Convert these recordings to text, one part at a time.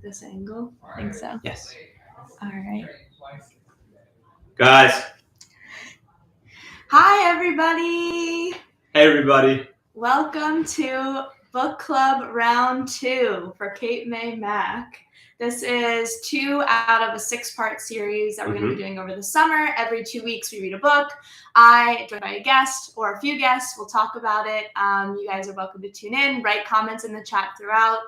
This angle? I think so. Yes. All right. Guys. Hi, everybody. Hey, everybody. Welcome to Book Club Round 2 for Cape May Mac. This is 2 out of a 6-part series that we're going to be doing over the summer. Every 2 weeks, we read a book. I, joined by a guest or a few guests, will talk about it. You guys are welcome to tune in, write comments in the chat throughout.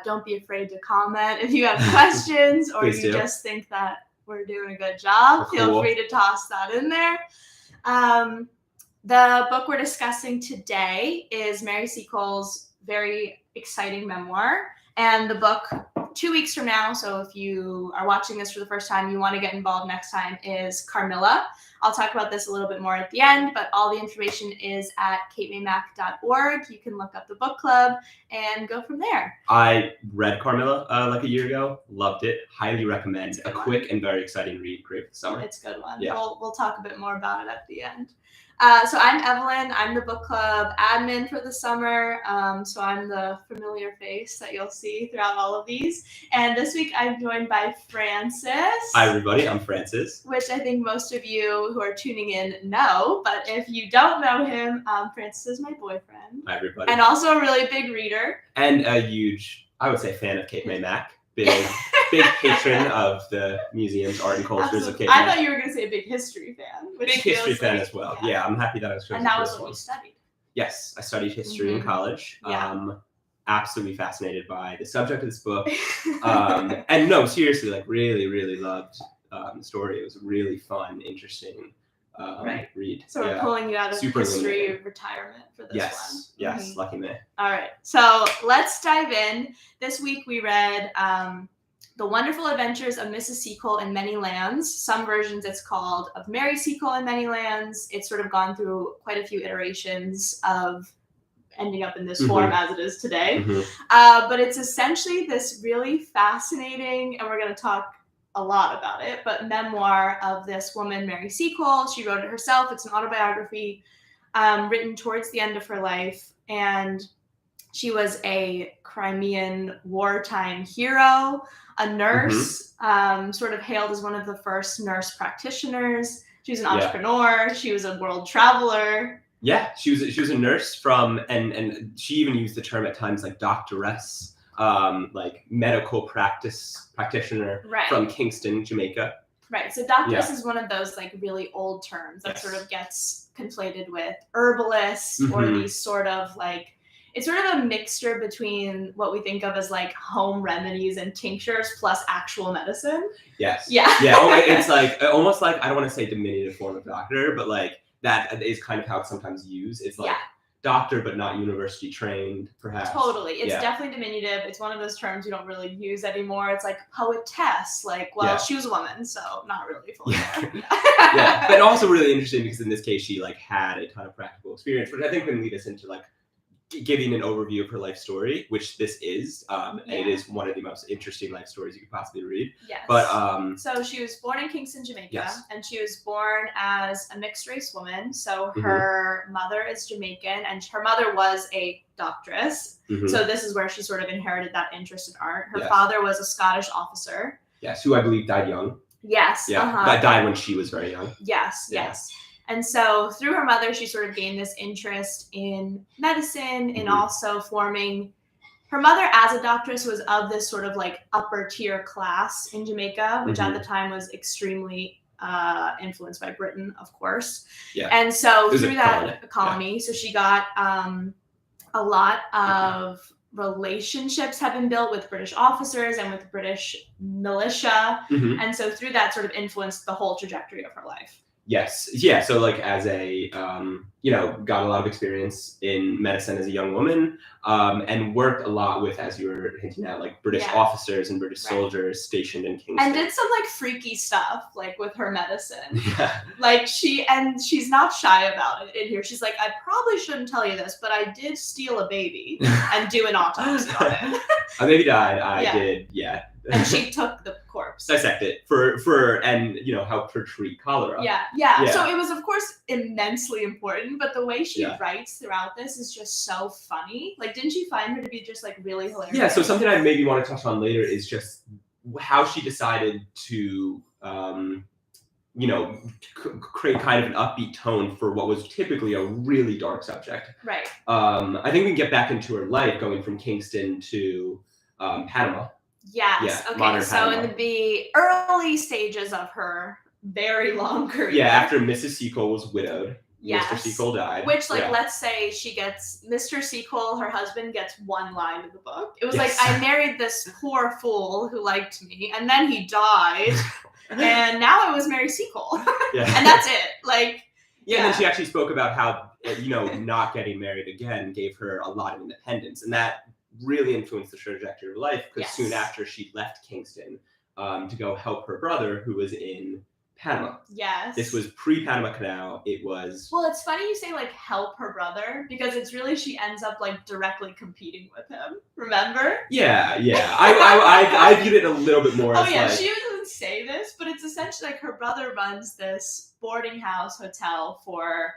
Don't be afraid to comment if you have questions or you just think that we're doing a good job. Feel free to toss that in there. The book we're discussing today is Mary Seacole's very exciting memoir. And the book 2 weeks from now, so if you are watching this for the first time, you want to get involved next time, is Carmilla. I'll talk about this a little bit more at the end, but all the information is at capemaymac.org. You can look up the book club and go from there. I read Carmilla like a year ago. Loved it. Highly recommend. A quick and very exciting read. Great for the summer. It's a good one. Yeah. We'll talk a bit more about it at the end. So I'm Evelyn. I'm the book club admin for the summer. So I'm the familiar face that you'll see throughout all of these. And this week I'm joined by Francis. Hi, everybody. I'm Francis. Which I think most of you who are tuning in know. But if you don't know him, Francis is my boyfriend. Hi, everybody. And also a really big reader. And a huge, I would say, fan of Cape May Mac. Big patron of the museums, art and cultures of Cape May. I thought you were going to say a big history fan. Big history fan as well. Yeah, I'm happy that I was chosen. And that was what you studied. Yes, I studied history in college. Yeah. Absolutely fascinated by the subject of this book. And no, seriously, like really loved the story. It was a really fun, interesting read. So we're pulling you out of history retirement for this one. Yes, lucky me. All right, so let's dive in. This week we read The Wonderful Adventures of Mrs. Seacole in Many Lands. Some versions it's called Of Mary Seacole in Many Lands. It's sort of gone through quite a few iterations of ending up in this form as it is today. But it's essentially this really fascinating, and we're going to talk a lot about it, but memoir of this woman, Mary Seacole. She wrote it herself. It's an autobiography written towards the end of her life. And she was a Crimean wartime hero, a nurse, sort of hailed as one of the first nurse practitioners. She was an entrepreneur. She was a world traveler. Yeah, she was a nurse from, and she even used the term at times like doctoress. Like medical practitioner from Kingston, Jamaica. Right. So doctoress is one of those like really old terms that sort of gets conflated with herbalists or these sort of like, it's sort of a mixture between what we think of as like home remedies and tinctures plus actual medicine. Yes. Yeah. Yeah. It's like almost like, I don't want to say diminutive form of doctor, but like that is kind of how it's sometimes used. It's like doctor, but not university trained, perhaps. Totally. It's definitely diminutive. It's one of those terms you don't really use anymore. It's like poetess. Like, well, she was a woman, so not really fully there. But also really interesting because in this case, she like had a ton of practical experience, which I think can lead us into like giving an overview of her life story, which this is, and it is one of the most interesting life stories you could possibly read. Yes. But so she was born in Kingston, Jamaica, and she was born as a mixed race woman. So her mother is Jamaican, and her mother was a doctress. So this is where she sort of inherited that interest in art. Her father was a Scottish officer. Yes, who I believe died young. Yes. Yeah, that died when she was very young. Yes. And so through her mother, she sort of gained this interest in medicine and also forming. Her mother, as a doctress, was of this sort of like upper tier class in Jamaica, which at the time was extremely influenced by Britain, of course. Yeah. And so through that colony, so she got a lot of relationships have been built with British officers and with British militia. And so through that sort of influenced the whole trajectory of her life. Yes. Yeah. So like as a, got a lot of experience in medicine as a young woman, and worked a lot with, as you were hinting at, like British officers and British soldiers stationed in Kingston. And did some like freaky stuff, like with her medicine. Like she's not shy about it in here. She's like, I probably shouldn't tell you this, but I did steal a baby and do an autopsy on it. A baby died. I did. Yeah. And she took the corpse. course. Dissect it and help her treat cholera. Yeah. So it was, of course, immensely important, but the way she writes throughout this is just so funny. Like, didn't you find her to be just like really hilarious? Yeah. So something I maybe want to touch on later is just how she decided to create kind of an upbeat tone for what was typically a really dark subject. Right. I think we can get back into her life going from Kingston to Panama. Yes. Yeah, okay. So Panama. in the early stages of her very long career. Yeah, after Mrs. Seacole was widowed. Yes. Mr. Seacole died. Which, let's say she gets Mr. Seacole, her husband, gets one line in the book. It was like, I married this poor fool who liked me, and then he died, and now I was Mary Seacole. And that's it. And then she actually spoke about how, not getting married again gave her a lot of independence, and that really influenced the trajectory of her life, because soon after she left Kingston to go help her brother, who was in Panama. Yes. This was pre-Panama Canal. It was... Well, it's funny you say, help her brother, because it's really, she ends up, directly competing with him. Remember? Yeah. I viewed it a little bit more as she doesn't say this, but it's essentially, her brother runs this boarding house hotel for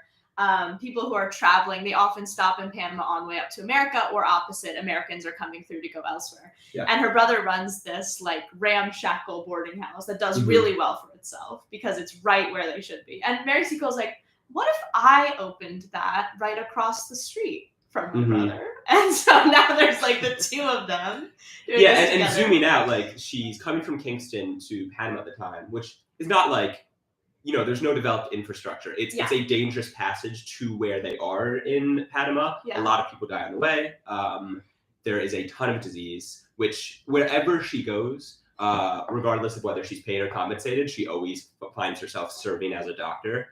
people who are traveling. They often stop in Panama on the way up to America, or opposite, Americans are coming through to go elsewhere. Yeah. And her brother runs this ramshackle boarding house that does really well for itself, because it's right where they should be. And Mary Seacole's like, what if I opened that right across the street from her brother? And so now there's the two of them. And zooming out, she's coming from Kingston to Panama at the time, which is not there's no developed infrastructure. It's a dangerous passage to where they are in Panama. Yeah. A lot of people die on the way. There is a ton of disease, which wherever she goes, regardless of whether she's paid or compensated, she always finds herself serving as a doctor,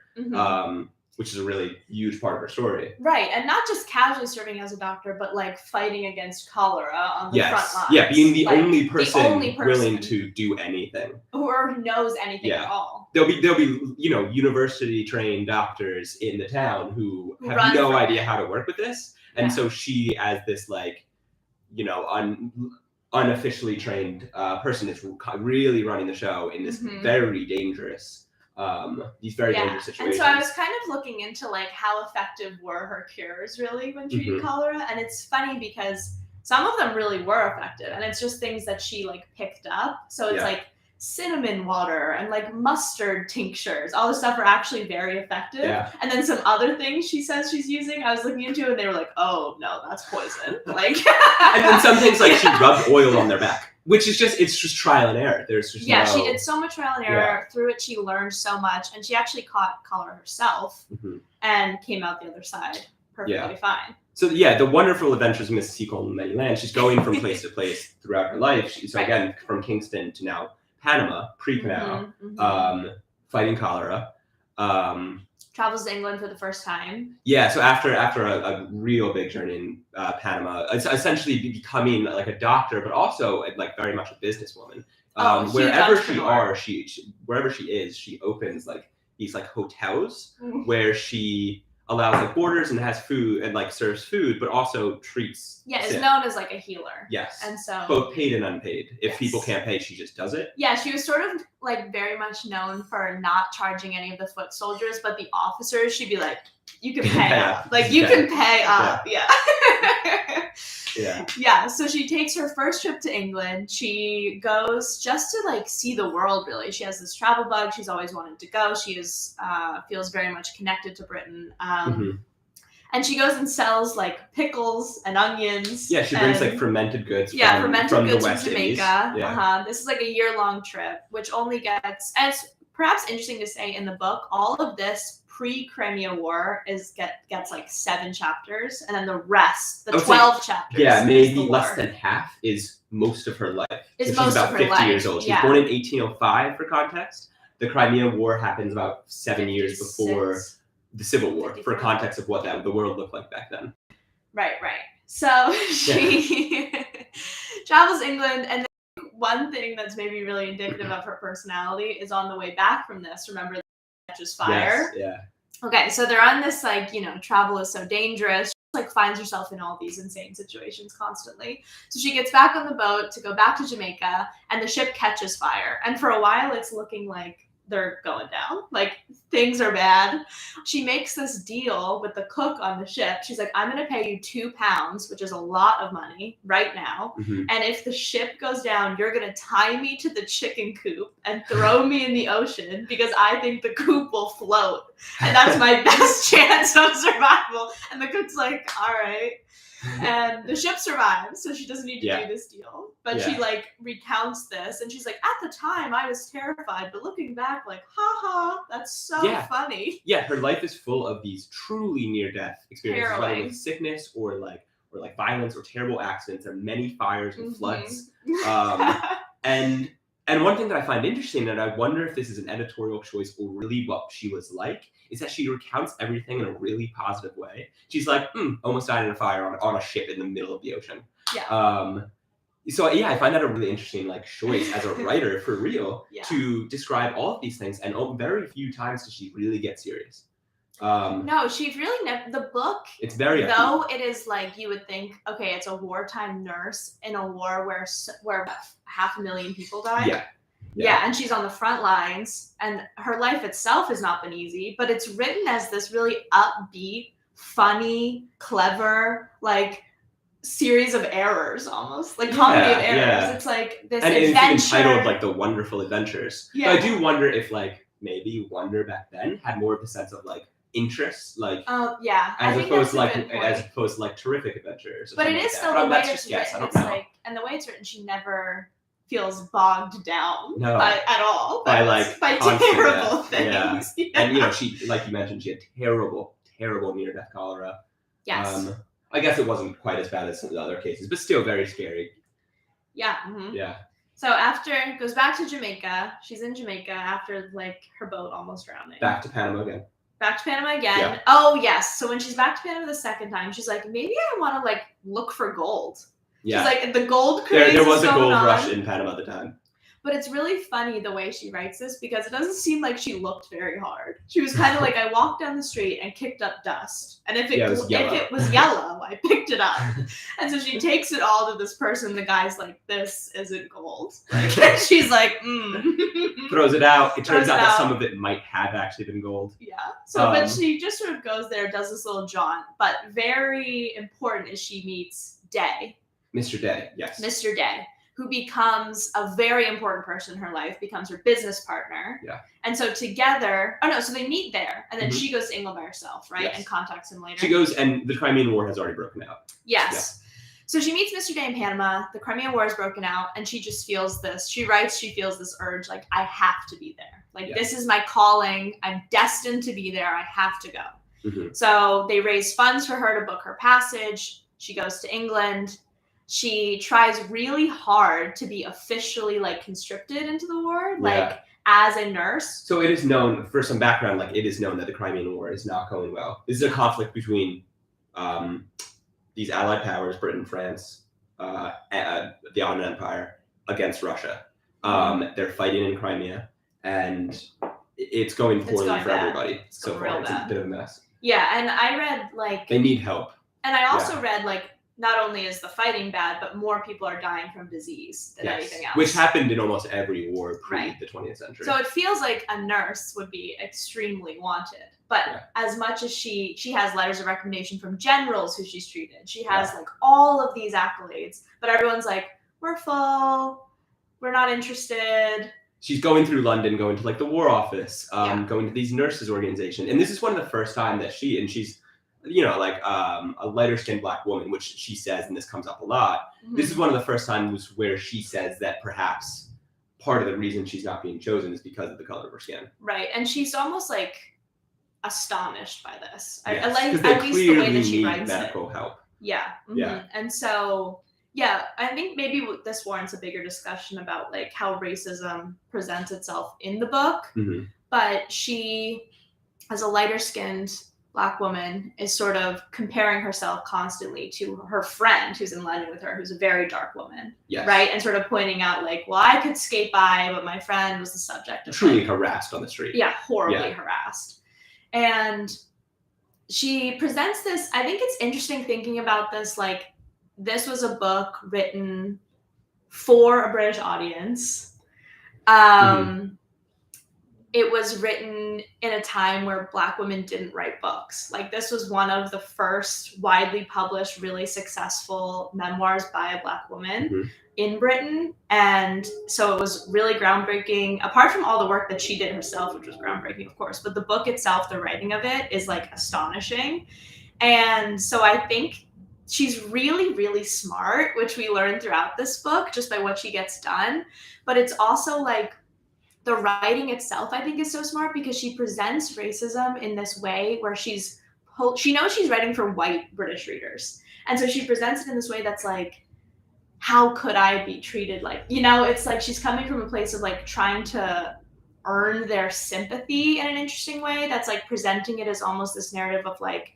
which is a really huge part of her story. Right, and not just casually serving as a doctor, but fighting against cholera on the front lines. Yeah, being the only person willing to do anything. Or who knows anything at all. There'll be university trained doctors in the town who have no idea how to work with this. And so she, as this unofficially trained person, is really running the show in this very dangerous dangerous situations. And so I was kind of looking into how effective were her cures really when treating cholera, and it's funny because some of them really were effective, and it's just things that she picked up. So it's cinnamon water and mustard tinctures, all this stuff are actually very effective. And then some other things she says she's using, I was looking into, and they were like, oh no, that's poison. And then some things she rubbed oil on their back, which is it's just trial and error. There's just she did so much trial and error. Through it she learned so much, and she actually caught cholera herself and came out the other side perfectly fine. So the wonderful adventures of Mrs. Seacole in many lands. She's going from place to place throughout her life. So again, from Kingston to now Panama, pre-canal, fighting cholera. Travels to England for the first time. Yeah, so after a real big journey in Panama, it's essentially becoming a doctor, but also very much a businesswoman. Wherever she is, she opens these hotels where she allows boarders and has food and serves food, but also treats. Yeah, is known as a healer. Yes. And so both paid and unpaid. If people can't pay, she just does it. Yeah, she was sort of very much known for not charging any of the foot soldiers, but the officers, she'd be like, you can pay up. You can pay up. Yeah. So she takes her first trip to England. She goes just to see the world, really. She has this travel bug. She's always wanted to go. She is feels very much connected to Britain. And she goes and sells pickles and onions. Yeah, she brings fermented goods from the West Jamaica. Indies. This is a year-long trip, which only gets, and it's perhaps interesting to say in the book, all of this pre-Crimean War gets 7 chapters, and then the rest, 12 chapters. Yeah, maybe less than half is most of her life. She's about 50 years old. She was born in 1805, for context. The Crimean War happens about 7 years before the Civil War, 55. For context of what the world looked like back then. Right. So she travels England, and then one thing that's maybe really indicative of her personality is on the way back from this. Remember, catches fire. Yes, yeah. Okay, so they're on this travel is so dangerous. like finds herself in all these insane situations constantly. So she gets back on the boat to go back to Jamaica, and the ship catches fire. And for a while, it's looking like they're going down. Like, things are bad. She makes this deal with the cook on the ship. She's like, I'm going to pay you £2, which is a lot of money right now. Mhm. And if the ship goes down, you're going to tie me to the chicken coop and throw me in the ocean because I think the coop will float. And that's my best chance of survival. And the cook's like, all right. And the ship survives, so she doesn't need to do this deal. But she like recounts this, and she's like, at the time I was terrified, but looking back, like, haha, that's so funny. Yeah, her life is full of these truly near-death experiences, whether with sickness or like violence or terrible accidents. There are many fires and floods. And one thing that I find interesting, and I wonder if this is an editorial choice or really what she was like, is that she recounts everything in a really positive way. She's like, almost died in a fire on a ship in the middle of the ocean. Yeah. So yeah, I find that a really interesting like choice as a writer for real to describe all of these things, and very few times does she really get serious. No, she really the book. It's very though it is like you would think, okay, it's a wartime nurse in a war where 500,000 people died. Yeah, and she's on the front lines, and her life itself has not been easy, but it's written as this really upbeat, funny, clever, like series of errors, almost like comedy of errors. It's like this adventure. And it's even titled like The Wonderful Adventures. Yeah. But I do wonder if like maybe Wonder back then had more of a sense of like interest, like as opposed to like terrific adventures. But it is still the way it's written. It's like, and the way it's written, she never feels bogged down at all by terrible things. Yeah. And she, like you mentioned, she had terrible near-death cholera. Yes. I guess it wasn't quite as bad as some of the other cases, but still very scary. Yeah. Mm-hmm. Yeah. So after goes back to Jamaica, she's in Jamaica after like her boat almost drowning. Back to Panama again. Yeah. Oh yes. So when she's back to Panama the second time, she's like, maybe I want to like look for gold. Yeah. She's like, the gold craze there was a gold rush in Panama at the time. But it's really funny the way she writes this, because it doesn't seem like she looked very hard. She was kind of like, I walked down the street and kicked up dust. And if it was yellow, I picked it up. And so she takes it all to this person. The guy's like, this isn't gold. Like, and she's like, Throws it out. It turns out that some of it might have actually been gold. Yeah. So, but she just sort of goes there, does this little jaunt. But very important is she meets Day. Mr. Day, yes. Mr. Day, who becomes a very important person in her life, becomes her business partner. Yeah. And so together, so they meet there, and then she goes to England by herself, right? Yes. And contacts him later. She goes, and the Crimean War has already broken out. Yes. Yeah. So she meets Mr. Day in Panama, the Crimean War has broken out, and she just feels this. She writes, she feels this urge, like, I have to be there. Like, this is my calling. I'm destined to be there. I have to go. Mm-hmm. So they raise funds for her to book her passage. She goes to England. She tries really hard to be officially like conscripted into the war, like as a nurse. So it is known, for some background, like it is known that the Crimean War is not going well. This is a conflict between these allied powers, Britain, France, the Ottoman Empire, against Russia. They're fighting in Crimea, and it's going poorly for everybody so far. It's a bit of a mess. Yeah, and I read like they need help. And I also read like, not only is the fighting bad, but more people are dying from disease than anything else. Which happened in almost every war pre the 20th century. So it feels like a nurse would be extremely wanted. But as much as she has letters of recommendation from generals who she's treated, she has like all of these accolades, but everyone's like, we're full, we're not interested. She's going through London, going to like the War Office, going to these nurses organization. And this is one of the first time that she's like a lighter-skinned Black woman, which she says, and this comes up a lot. Mm-hmm. This is one of the first times where she says that perhaps part of the reason she's not being chosen is because of the color of her skin. Right, and she's almost like astonished by this. Yes, I like at least the way that she writes medical help. Yeah. Mm-hmm. Yeah. And so, I think maybe this warrants a bigger discussion about like how racism presents itself in the book. Mm-hmm. But she, as a lighter-skinned Black woman, is sort of comparing herself constantly to her friend who's in London with her, who's a very dark woman, right? And sort of pointing out like, well, I could skate by, but my friend was the subject of truly harassed on the street. Yeah, horribly harassed. And she presents this. I think it's interesting thinking about this. Like, this was a book written for a British audience. It was written in a time where Black women didn't write books. Like, this was one of the first widely published, really successful memoirs by a Black woman in Britain. And so it was really groundbreaking, apart from all the work that she did herself, which was groundbreaking, of course. But the book itself, the writing of it, is like astonishing. And so I think she's really, really smart, which we learn throughout this book just by what she gets done. But it's also like, the writing itself, I think, is so smart because she presents racism in this way where she knows she's writing for white British readers. And so she presents it in this way that's like, how could I be treated like, it's like she's coming from a place of like trying to earn their sympathy in an interesting way that's like presenting it as almost this narrative of like,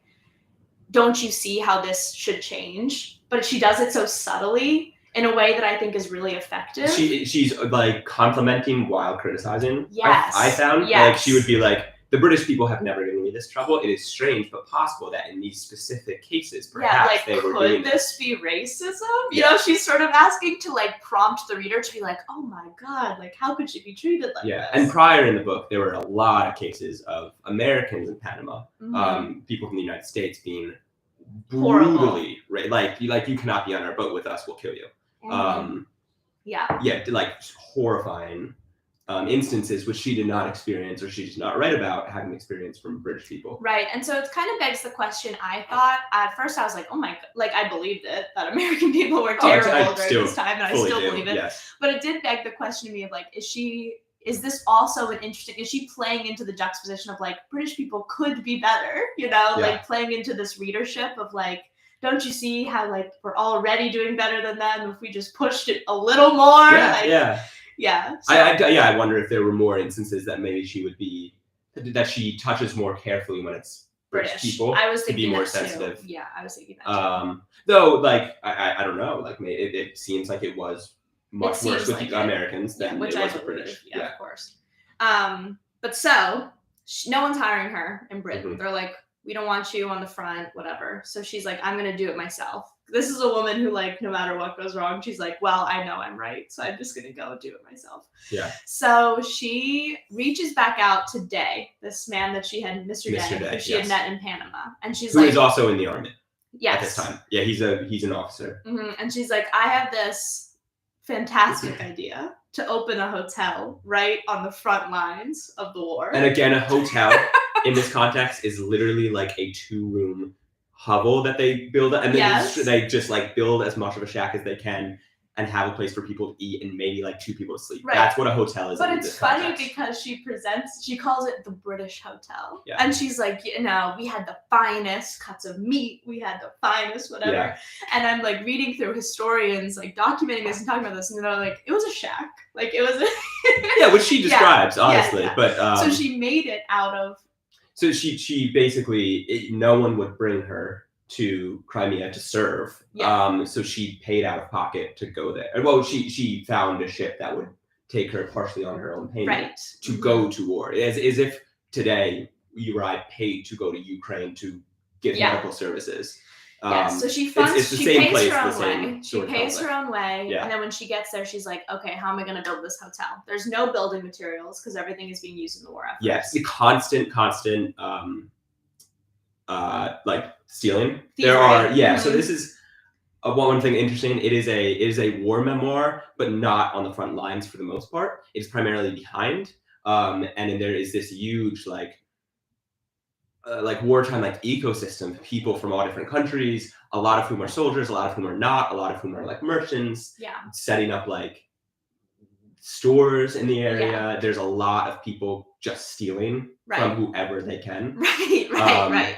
don't you see how this should change? But she does it so subtly in a way that I think is really effective. She's like complimenting while criticizing. Yes. I found yes. like she would be like, the British people have never given me this trouble. It is strange but possible that in these specific cases, perhaps they were doing could this be racism? You know, she's sort of asking to like prompt the reader to be like, oh my God, like how could she be treated like this? And prior in the book, there were a lot of cases of Americans in Panama, people from the United States being brutally, like you cannot be on our boat with us, we'll kill you. Like horrifying instances which she did not experience or she does not write about having experience from British people. Right, and so it kind of begs the question. I thought at first I was like, oh my God, like I believed it that American people were terrible during this time, and I still believe it. Yes. But it did beg the question to me of like, is this also is she playing into the juxtaposition of like British people could be better, like playing into this readership of like, don't you see how like we're already doing better than them if we just pushed it a little more? I wonder if there were more instances that maybe that she touches more carefully when it's British people. I was thinking to be more sensitive. Too. Yeah, I was thinking that too. Though like I don't know, like it seems like it was much worse with the Americans than it was with British. Yeah, of course. But so no one's hiring her in Britain. They're like, we don't want you on the front, whatever. So she's like, I'm going to do it myself. This is a woman who like, no matter what goes wrong, she's like, well, I know I'm right. So I'm just going to go do it myself. Yeah. So she reaches back out to Day, this man that she had, Mr. Day, who she had met in Panama. And she's who is also in the army. Yes. At this time. Yeah, he's an officer. And she's like, I have this fantastic idea to open a hotel right on the front lines of the war. And again, a hotel in this context is literally like a 2-room hovel that they build, and then they just like build as much of a shack as they can and have a place for people to eat and maybe like 2 people to sleep. Right. That's what a hotel is. But it's funny because she calls it the British Hotel. Yeah. And she's like, we had the finest cuts of meat, we had the finest whatever. Yeah. And I'm like reading through historians like documenting this and talking about this, and they're like, it was a shack. Like it was which she describes, honestly. Yeah. But so she made it out of. So she basically, no one would bring her to Crimea to serve. Yeah. So she paid out of pocket to go there. Well, she found a ship that would take her partially on her own payment to go to war. As if today you or I paid to go to Ukraine to get medical services. So she funds. She pays her own way. She pays her own way, and then when she gets there, she's like, "Okay, how am I going to build this hotel? There's no building materials because everything is being used in the war effort." Yes, the constant, like stealing. There are, So this is one thing interesting. It is a war memoir, but not on the front lines for the most part. It's primarily behind, and then there is this huge like wartime like ecosystem, people from all different countries, a lot of whom are soldiers, a lot of whom are not, a lot of whom are like merchants, setting up like stores in the area. Yeah. There's a lot of people just stealing from whoever they can. Right.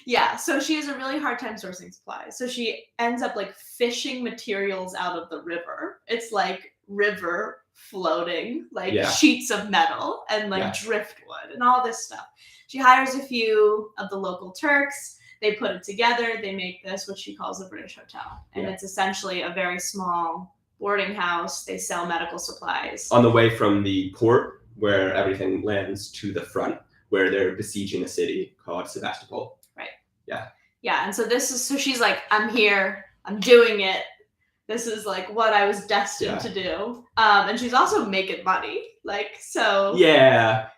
Yeah, so she has a really hard time sourcing supplies. So she ends up like fishing materials out of the river. It's like river floating, like sheets of metal and like driftwood and all this stuff. She hires a few of the local Turks. They put it together. They make this, what she calls a British hotel. And it's essentially a very small boarding house. They sell medical supplies. On the way from the port where everything lands to the front, where they're besieging a city called Sevastopol. Right. Yeah, and so she's like, I'm here, I'm doing it. This is like what I was destined to do. And she's also making money. Like, so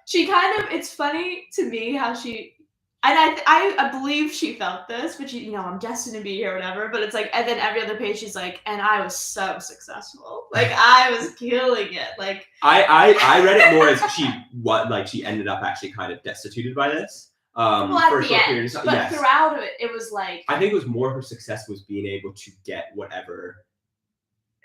she kind of, it's funny to me how she, and I believe she felt this, but she, I'm destined to be here, whatever. But it's like, and then every other page she's like, and I was so successful. Like, I was killing it. Like, I read it more as she ended up actually kind of destituted by this. Well, at the end, but throughout it was like, I think it was more her success was being able to get whatever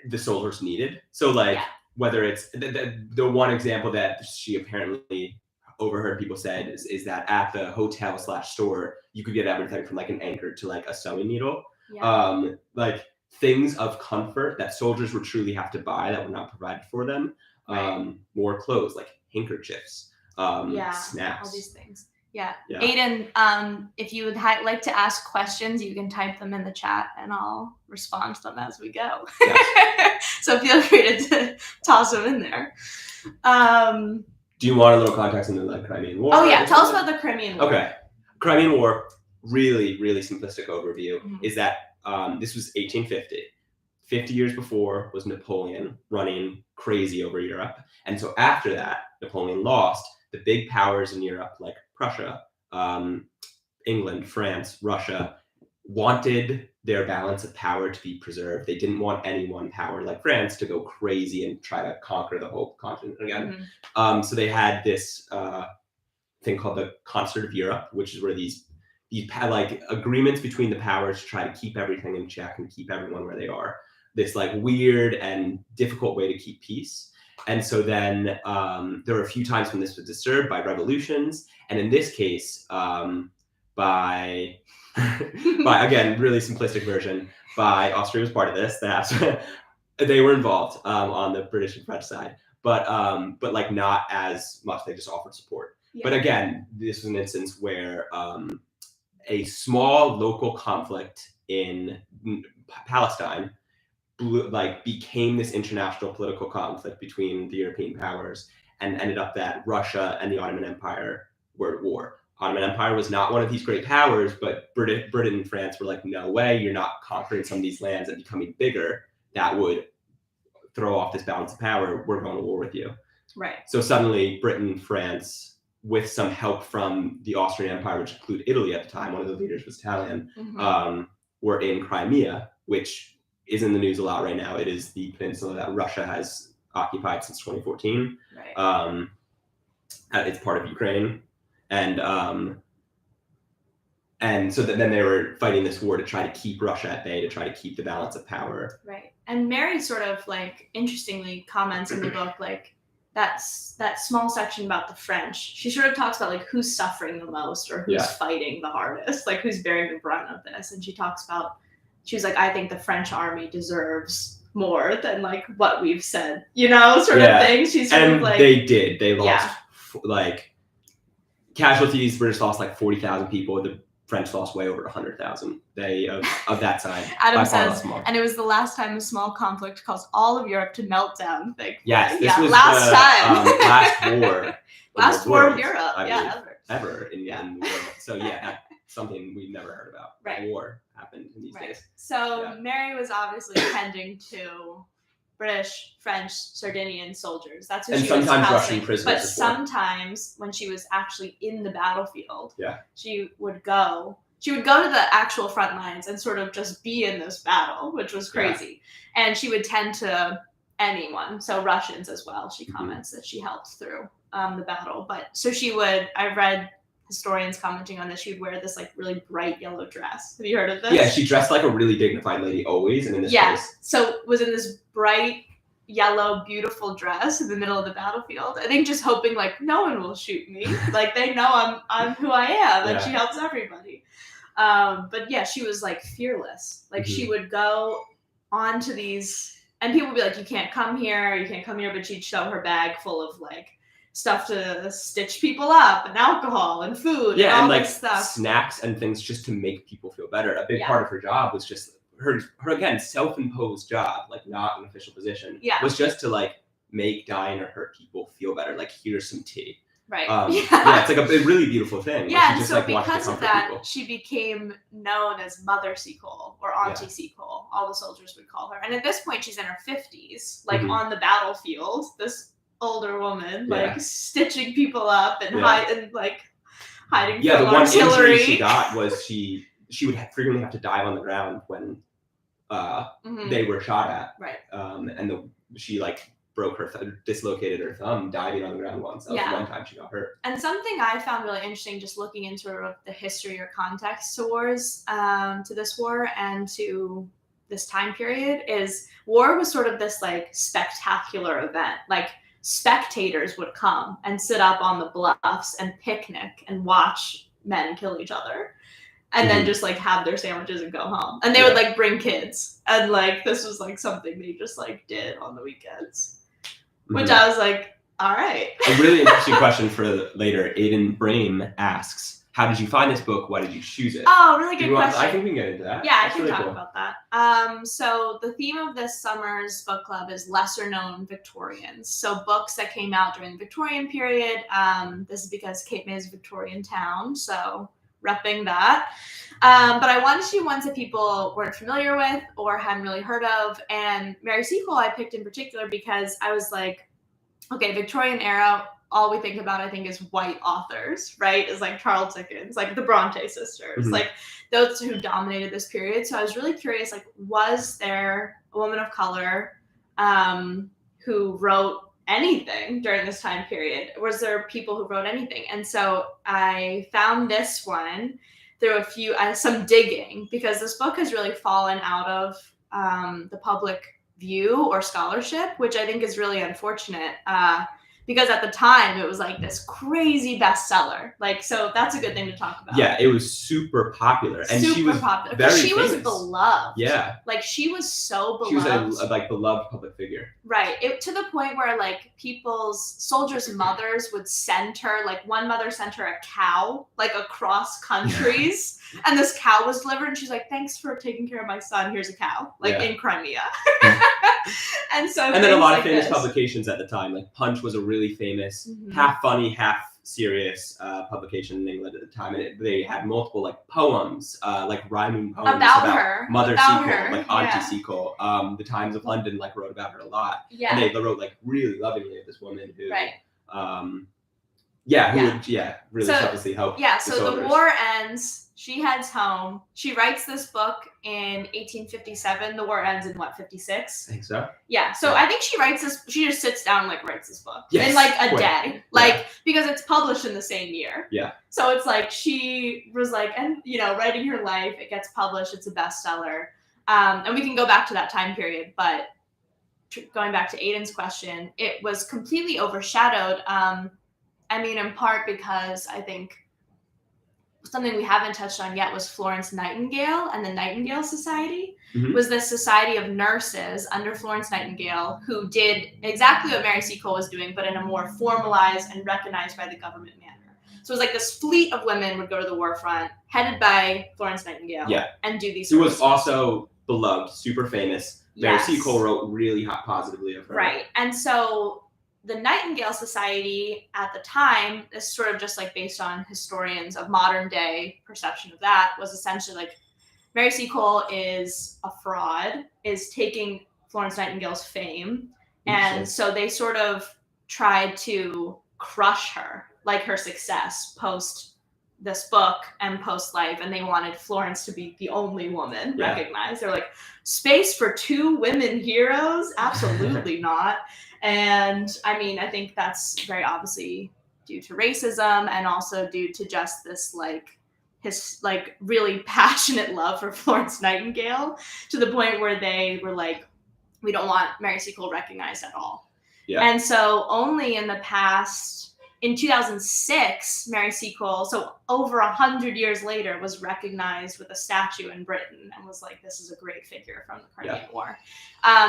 the soldiers needed. So like whether it's the one example that she apparently overheard people said is that at the hotel/store you could get everything from like an anchor to like a sewing needle, like things of comfort that soldiers would truly have to buy that were not provided for them, more clothes like handkerchiefs, snacks, all these things. Yeah. Aiden, if you would like to ask questions, you can type them in the chat and I'll respond to them as we go. So feel free to toss them in there. Do you want a little context into the Crimean War? Oh yeah, tell us about the Crimean War. Okay. Crimean War, really, really simplistic overview, is that this was 1850. 50 years before was Napoleon running crazy over Europe. And so after that, Napoleon lost. The big powers in Europe, like Prussia, England, France, Russia, wanted their balance of power to be preserved. They didn't want any one power like France to go crazy and try to conquer the whole continent again. So they had this thing called the Concert of Europe, which is where these like agreements between the powers to try to keep everything in check and keep everyone where they are. This like weird and difficult way to keep peace. And so then there were a few times when this was disturbed by revolutions. And in this case, by again, really simplistic version, by Austria was part of this. They were involved on the British and French side, but like not as much. They just offered support. But again, this was an instance where a small local conflict in Palestine became this international political conflict between the European powers, and ended up that Russia and the Ottoman Empire were at war. Ottoman Empire was not one of these great powers, but Britain and France were like, no way, you're not conquering some of these lands and becoming bigger. That would throw off this balance of power. We're going to war with you. Right. So suddenly Britain, France, with some help from the Austrian Empire, which included Italy at the time, one of the leaders was Italian, were in Crimea, which is in the news a lot right now. It is the peninsula that Russia has occupied since 2014. Right. It's part of Ukraine. And so then they were fighting this war to try to keep Russia at bay, to try to keep the balance of power. Right. And Mary sort of like interestingly comments in the book, like that small section about the French. She sort of talks about like who's suffering the most or who's fighting the hardest, like who's bearing the brunt of this. And she talks about, she was like, I think the French army deserves more than like what we've said, sort of thing. She's sort of like, they did. They lost like casualties. British lost like 40,000 people. The French lost way over 100,000. They of that side. Adam says, and it was the last time a small conflict caused all of Europe to melt down. Yes, this was last time. Last war. Last war of Europe. Ever in the world. So that's something we've never heard about. Right. War happened in these days. So Mary was obviously tending to British, French, Sardinian soldiers. That's what she was sometimes housing. Russian prisoners. But sometimes when she was actually in the battlefield, she would go to the actual front lines and sort of just be in this battle, which was crazy. And she would tend to anyone, so Russians as well. She comments that she helped through the battle. But so I read historians commenting on this, she would wear this like really bright yellow dress. Have you heard of this? Yeah, she dressed like a really dignified lady always, and in this case. So was in this bright yellow, beautiful dress in the middle of the battlefield. I think just hoping like no one will shoot me. Like they know I'm who I am, and she helps everybody. But she was like fearless. Like she would go onto these, and people would be like, you can't come here, but she'd show her bag full of like stuff to stitch people up, and alcohol and food, and all like this stuff, snacks and things just to make people feel better. A big part of her job was just her again self-imposed job, like not an official position, was just to like make dying or hurt people feel better. Like here's some tea. Right. Yeah, it's like a really beautiful thing. Yeah, She and just, so like, wants to because of comfort that, people. she became known as Mother Seacole or Auntie Yeah. Seacole. All the soldiers would call her. And at this point, she's in her 50s, like Mhm. on the battlefield. This older woman, Yeah. like stitching people up and hiding Yeah, from the one artillery. injury she got was she would frequently have to dive on the ground when they were shot at. Right. And she like broke her dislocated her thumb diving on the ground once. That was the one time she got hurt. And something I found really interesting, just looking into the history or context to wars, to this war and to this time period, is war was sort of this like spectacular event. Like spectators would come and sit up on the bluffs and picnic and watch men kill each other. And then just like have their sandwiches and go home. And they would like bring kids. And like this was like something they just like did on the weekends. Which I was like, all right. A really interesting question for later. Aiden Brame asks, how did you find this book? Why did you choose it? Oh, really good question. I think we can get into that. Yeah, That's I can really talk cool. about that. So the theme of this summer's book club is Lesser-Known Victorians. So books that came out during the Victorian period. This is because Cape May is a Victorian town, so repping that. But I wanted to do ones that people weren't familiar with or hadn't really heard of. And Mary Seacole I picked in particular because I was like, okay, Victorian era, all we think about, I think, is white authors, right? Is like Charles Dickens, like the Brontë sisters, like those who dominated this period. So I was really curious, like, was there a woman of color who wrote anything during this time period? Was there people who wrote anything? And so I found this one through some digging, because this book has really fallen out of the public view or scholarship, which I think is really unfortunate, because at the time it was like this crazy bestseller. Like, so that's a good thing to talk about. Yeah, it was super popular, and she was popular. Very she famous. Was beloved. Yeah, like she was so beloved. She was a like beloved public figure. Right, to the point where like soldiers' mothers would send her, like one mother sent her a cow like across countries, and this cow was delivered, and she's like, "Thanks for taking care of my son. Here's a cow," like in Crimea. And then a lot of famous publications at the time, like Punch was a really famous, half funny, half serious publication in England at the time, and they had multiple like poems, like rhyming poems about her, Mother Seacole, like Auntie Seacole. The Times of London like wrote about her a lot, and they wrote like really lovingly of this woman who, really selflessly helped. Yeah, so the war ends. She heads home. She writes this book in 1857. The war ends in what, 56? I think so. Yeah, so I think she writes this. She just sits down and like writes this book in like a day, like because it's published in the same year. Yeah. So it's like she was like, and writing her life. It gets published. It's a bestseller. And we can go back to that time period, but going back to Aiden's question, it was completely overshadowed. I mean, in part because I think something we haven't touched on yet was Florence Nightingale and the Nightingale Society. Was this society of nurses under Florence Nightingale who did exactly what Mary Seacole was doing, but in a more formalized and recognized by the government manner. So it was like this fleet of women would go to the war front, headed by Florence Nightingale, and do these. Who was also beloved, super famous. Mary Seacole wrote really positively of her. Right, and so the Nightingale Society at the time is sort of just like based on historians of modern day perception of that, was essentially like Mary Seacole is a fraud, is taking Florence Nightingale's fame. And so they sort of tried to crush her, like her success post this book and post life. And they wanted Florence to be the only woman recognized. They're like, space for 2 women heroes? Absolutely not. And I mean, I think that's very obviously due to racism and also due to just this his really passionate love for Florence Nightingale, to the point where they were like, we don't want Mary Seacole recognized at all. Yeah. And so only in 2006, Mary Seacole, so over 100 years later, was recognized with a statue in Britain and was like, this is a great figure from the Crimean War.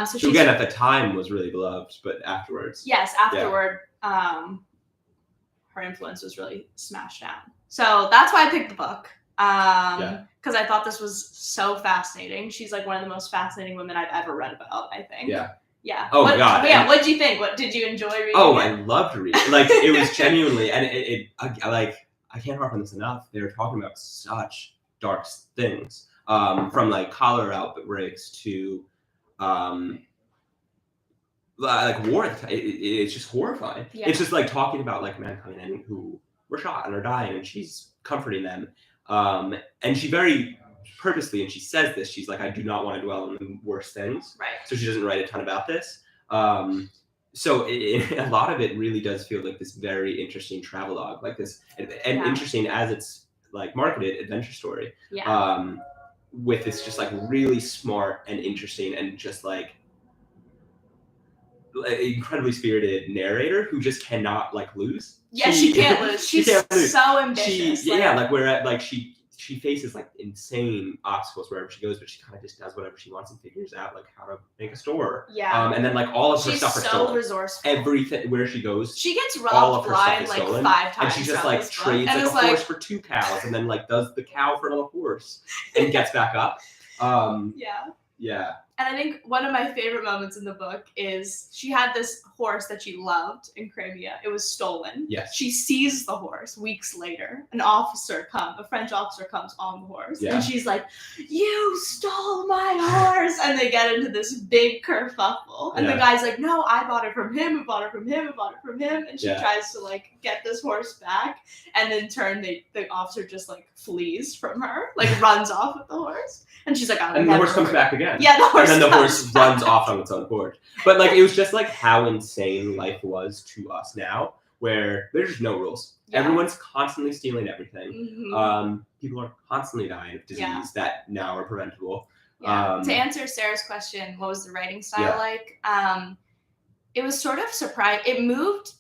So again, at the time was really beloved, but afterwards. Yes, afterward, her influence was really smashed down. So that's why I picked the book. Because I thought this was so fascinating. She's like one of the most fascinating women I've ever read about, I think. Yeah. Yeah. Oh my God. Yeah. What did you think? What did you enjoy reading? Oh, I loved reading. Like, it was genuinely, and I can't harp on this enough. They were talking about such dark things, from like cholera outbreaks to, like war. It's just horrifying. Yeah. It's just like talking about like men coming in who were shot and are dying, and she's comforting them. And she very purposely, and she says this, she's like, I do not want to dwell on the worst things. Right. So she doesn't write a ton about this. So a lot of it really does feel like this very interesting travelogue, like this, and interesting as it's like marketed adventure story. Yeah. With this just like really smart and interesting and just like incredibly spirited narrator who just cannot like lose. Yeah, she can't lose. She's so ambitious. She faces like insane obstacles wherever she goes, but she kind of just does whatever she wants and figures out like how to make a store. Yeah. And then like all of her stuff are stolen. She's so resourceful. Everything where she goes, she gets all robbed of her stuff is like stolen, 5 times. and she just like trades like a horse for 2 cows, and then like does the cow for another horse, and gets back up. Yeah. And I think one of my favorite moments in the book is she had this horse that she loved in Crimea. It was stolen. Yes. She sees the horse weeks later. A French officer comes on the horse. Yeah. And she's like, you stole my horse. And they get into this big kerfuffle. And the guy's like, no, I bought it from him. I bought it from him. I bought it from him. And she tries to like get this horse back. And in turn, the officer just like flees from her, like runs off with the horse. And she's like, and the horse comes back again. Yeah, the horse. And then the horse runs off on its own accord. But like, it was just like how insane life was to us now, where there's no rules. Yeah. Everyone's constantly stealing everything. Mm-hmm. People are constantly dying of disease that now are preventable. Yeah. To answer Sarah's question, what was the writing style like? It was sort of surprising.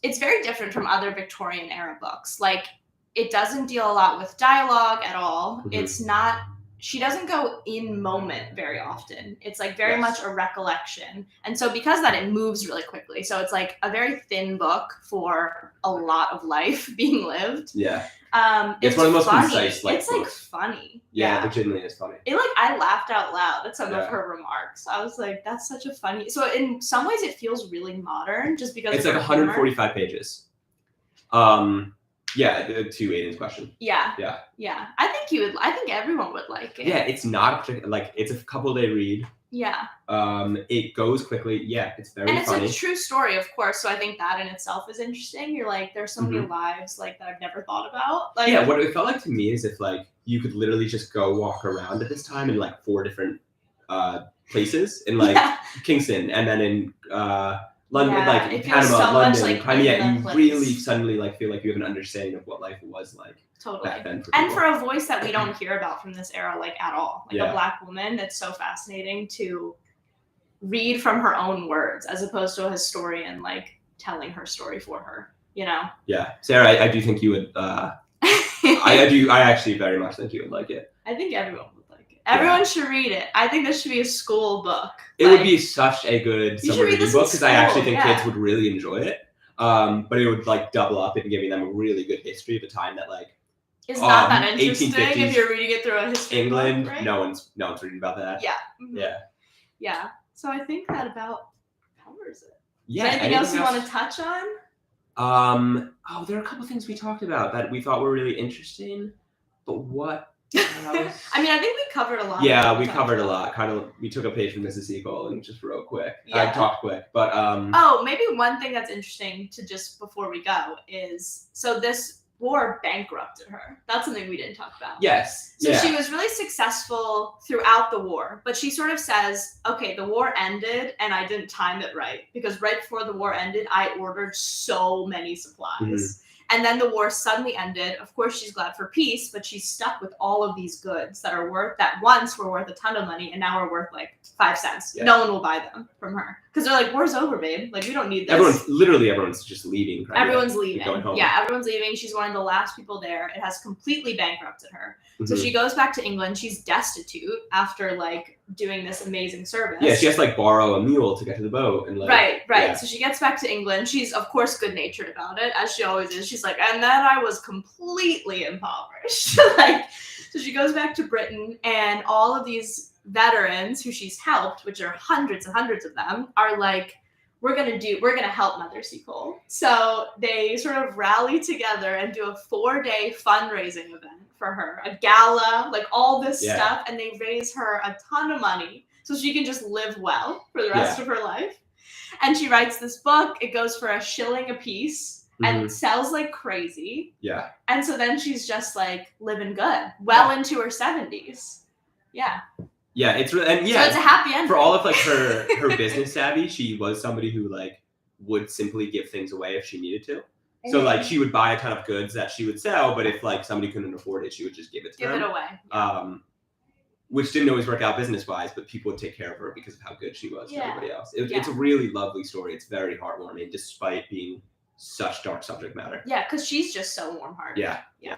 It's very different from other Victorian-era books. Like, it doesn't deal a lot with dialogue at all. Mm-hmm. It's not... She doesn't go in moment very often. It's like very much a recollection. And so because of that, it moves really quickly. So it's like a very thin book for a lot of life being lived. Yeah. It's one of the most funny. concise It's books. like funny. Yeah, it genuinely is funny. I laughed out loud at some of her remarks. I was like, that's such a funny... So in some ways it feels really modern just because it's like 145 pages. Yeah, to Aiden's question. Yeah. I think everyone would like it. Yeah, it's not a particular, like, it's a couple day read. Yeah. It goes quickly. Yeah, it's very funny. And it's a true story, of course. So I think that in itself is interesting. You're like, there's so many lives like that I've never thought about. Like, yeah, what it felt like to me is if like you could literally just go walk around at this time in like 4 different places in like Kingston, and then in London, like Panama, so London, like Crimea, you really suddenly like feel like you have an understanding of what life was like. Totally. Back then and for a voice that we don't hear about from this era, like at all, like a Black woman, that's so fascinating to read from her own words as opposed to a historian like telling her story for her, you know? Yeah, Sarah, I do think you would. I actually very much think you would like it. I think everyone would like it. Everyone should read it. I think this should be a school book. It would be such a good summer reading book because I actually think kids would really enjoy it. But it would like double up in giving them a really good history of a time that like is not that interesting if you're reading it through a history England. book, right? No one's reading about that. Yeah. Mm-hmm. Yeah. So I think that about covers it. Yeah. Is there anything else you want to touch on? There are a couple things we talked about that we thought were really interesting, but what? I mean, I think we covered a lot. Yeah, we covered a lot. Kind of, we took a page from Mrs. Seacole and just wrote quick. I talked quick, but maybe one thing that's interesting to just before we go is so this war bankrupted her. That's something we didn't talk about. Yes. So she was really successful throughout the war, but she sort of says, okay, the war ended and I didn't time it right because right before the war ended, I ordered so many supplies. Mm-hmm. And then the war suddenly ended. Of course, she's glad for peace, but she's stuck with all of these goods that once were worth a ton of money and now are worth like 5 cents. Yeah. No one will buy them from her because they're like, war's over, babe. Like, we don't need this. Everyone's just leaving. Right? Everyone's leaving. Going home. Yeah, everyone's leaving. She's one of the last people there. It has completely bankrupted her. Mm-hmm. So she goes back to England. She's destitute after like doing this amazing service. Yeah, she has to like borrow a mule to get to the boat. And like, right. Yeah. So she gets back to England. She's of course good-natured about it, as she always is. She's like, and then I was completely impoverished. So she goes back to Britain, and all of these veterans who she's helped, which are hundreds and hundreds of them, are like, we're gonna help Mother Seacole. So they sort of rally together and do a 4-day fundraising event for her, a gala, like all this stuff, and they raise her a ton of money so she can just live well for the rest of her life. And she writes this book. It goes for $1 a piece and it sells like crazy. Yeah. And so then she's just like living good, well into her 70s. Yeah. Yeah, it's really, and so it's a happy ending. For all of like her business savvy, she was somebody who like would simply give things away if she needed to. So like she would buy a ton of goods that she would sell, but if like somebody couldn't afford it, she would just give it to them. Give it away. Yeah. Which didn't always work out business-wise, but people would take care of her because of how good she was to everybody else. It's a really lovely story. It's very heartwarming, despite being such dark subject matter. Yeah, because she's just so warm-hearted. Yeah.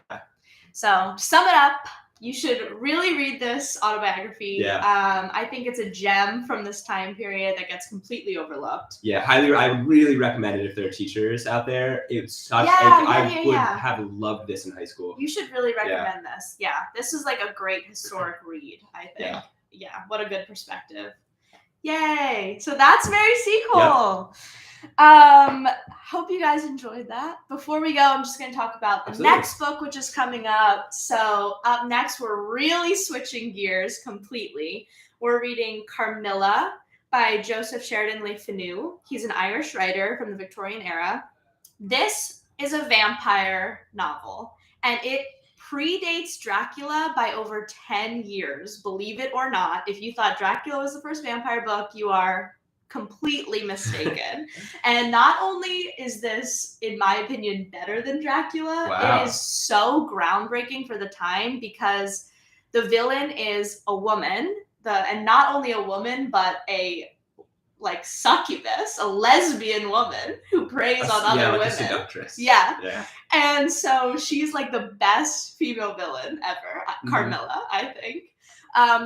So, to sum it up, you should really read this autobiography. Yeah. I think it's a gem from this time period that gets completely overlooked. Yeah, I really recommend it if there are teachers out there. It's such I would have loved this in high school. You should really recommend this. Yeah, this is like a great historic read, I think. Yeah, what a good perspective. Yay! So that's Mary Seacole. Hope you guys enjoyed that. Before we go, I'm just going to talk about the next book, which is coming up. So up next, we're really switching gears completely. We're reading Carmilla by Joseph Sheridan Le Fanu. He's an Irish writer from the Victorian era. This is a vampire novel, and it predates Dracula by over 10 years, believe it or not. If you thought Dracula was the first vampire book, you are completely mistaken. And not only is this, in my opinion, better than Dracula, it is so groundbreaking for the time because the villain is a woman, and not only a woman, but a like succubus, a lesbian woman who preys on other women. A seductress. Yeah. And so she's like the best female villain ever, Carmilla, I think.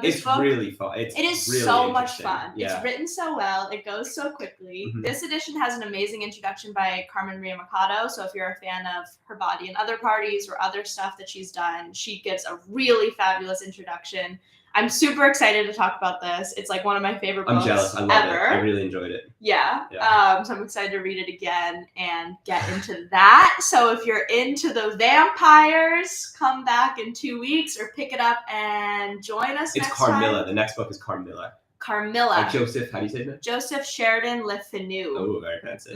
It's book, really fun. It is really so much fun. Yeah. It's written so well. It goes so quickly. This edition has an amazing introduction by Carmen Maria Machado. So if you're a fan of Her Body and Other Parties or other stuff that she's done, she gives a really fabulous introduction. I'm super excited to talk about this. It's like one of my favorite books. I'm jealous. I love it. I really enjoyed it. Yeah. So I'm excited to read it again and get into that. So if you're into the vampires, come back in 2 weeks or pick it up and join us next time. It's Carmilla. The next book is Carmilla. Carmilla. Like Joseph, how do you say that? Joseph Sheridan Le Fanu. Oh, very fancy.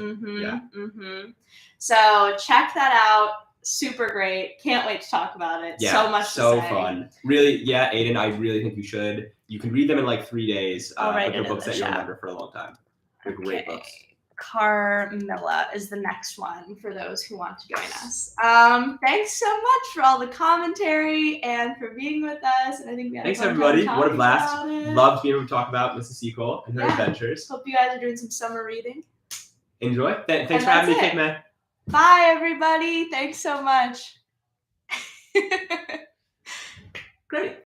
So check that out. Super great. Can't wait to talk about it. Yeah, so much so fun. Really, Aiden, I really think you should. You can read them in like 3 days. But they're books that you'll remember for a long time. They're great books. Carmilla is the next one for those who want to join us. Thanks so much for all the commentary and for being with us. And I think we had Thanks everybody. What a blast. Loved being able to talk about Mrs. Seacole and her adventures. Hope you guys are doing some summer reading. Enjoy. Thanks for having me, Kate Man. Bye, everybody. Thanks so much. Great.